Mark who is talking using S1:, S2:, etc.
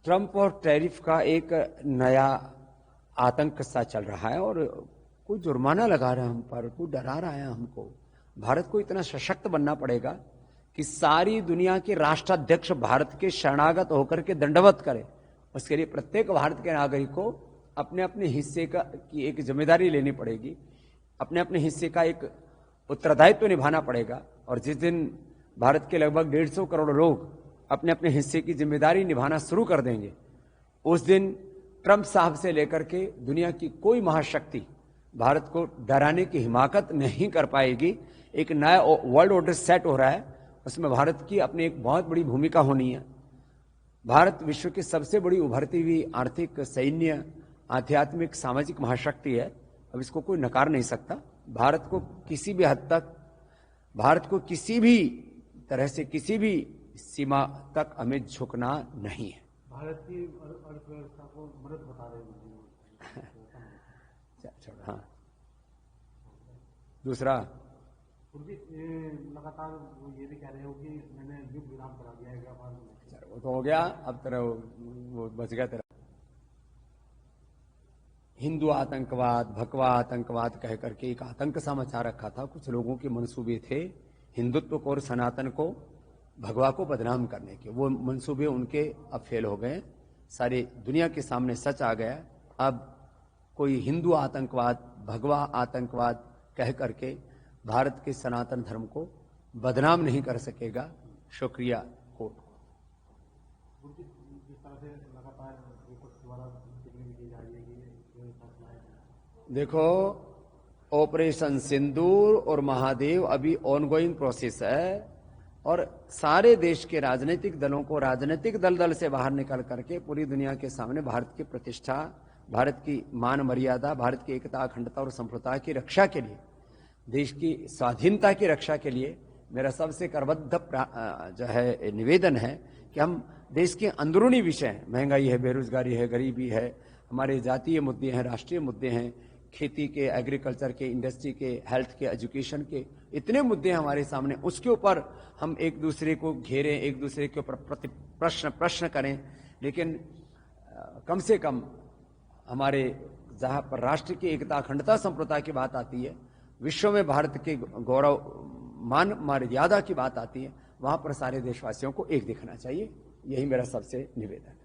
S1: Trump और tariff का एक नया आतंक सा चल रहा है और कोई जुर्माना लगा रहा है हम पर, कोई डरा रहा है हमको। भारत को इतना सशक्त बनना पड़ेगा कि सारी दुनिया के राष्ट्राध्यक्ष भारत के शरणागत होकर के दंडवत करे। उसके लिए प्रत्येक भारत के नागरिक को अपने अपने हिस्से की एक जिम्मेदारी लेनी पड़ेगी, अपने अपने हिस्से का एक उत्तरदायित्व निभाना पड़ेगा। और जिस दिन भारत के लगभग 150 करोड़ लोग अपने अपने हिस्से की जिम्मेदारी निभाना शुरू कर देंगे, उस दिन ट्रंप साहब से लेकर के दुनिया की कोई महाशक्ति भारत को डराने की हिमाकत नहीं कर पाएगी। एक नया वर्ल्ड ऑर्डर सेट हो रहा है, उसमें भारत की अपनी एक बहुत बड़ी भूमिका होनी है। भारत विश्व की सबसे बड़ी उभरती हुई आर्थिक, सैन्य, आध्यात्मिक, सामाजिक महाशक्ति है। अब इसको कोई नकार नहीं सकता। भारत को किसी भी हद तक, भारत को किसी भी तरह से, किसी भी सीमा तक हमें झुकना नहीं है।
S2: भारत की अर्थव्यवस्था को मदद बता रहे हैं।
S1: हाँ, दूसरा
S2: लगातार वो ये भी कह रहे हो कि मैंने युद्ध विराम करा दिया है व्यापार में।
S1: वो तो हो गया, अब तेरा वो बच गया तेरा। हिंदू आतंकवाद, भगवा आतंकवाद कह करके एक आतंक सा मचा रखा था। कुछ लोगों के मंसूबे थे हिंदुत्व को और सनातन को, भगवा को बदनाम करने के। वो मंसूबे उनके अब फेल हो गए, सारी दुनिया के सामने सच आ गया। अब कोई हिंदू आतंकवाद, भगवा आतंकवाद कह करके भारत के सनातन धर्म को बदनाम नहीं कर सकेगा। शुक्रिया कोर्ट को। देखो, ऑपरेशन सिंदूर और महादेव अभी ऑनगोइंग प्रोसेस है और सारे देश के राजनीतिक दलों को राजनीतिक दल से बाहर निकल करके पूरी दुनिया के सामने भारत की प्रतिष्ठा, भारत की मान मर्यादा, भारत की एकता, अखंडता और संप्रभुता की रक्षा के लिए, देश की स्वाधीनता की रक्षा के लिए मेरा सबसे करबद्ध जो है निवेदन है कि हम देश के अंदरूनी विषय, महंगाई है, बेरोजगारी है, गरीबी है, हमारे जातीय मुद्दे हैं, राष्ट्रीय मुद्दे हैं, खेती के, एग्रीकल्चर के, इंडस्ट्री के, हेल्थ के, एजुकेशन के, इतने मुद्दे हैं हमारे सामने। उसके ऊपर हम एक दूसरे को घेरें, एक दूसरे के ऊपर प्रश्न करें, लेकिन कम से कम हमारे जहां पर राष्ट्र की एकता, अखंडता, संप्रभुता की बात आती है, विश्व में भारत के गौरव, मान मर्यादा की बात आती है, वहां पर सारे देशवासियों को एक दिखना चाहिए। यही मेरा सबसे निवेदन है।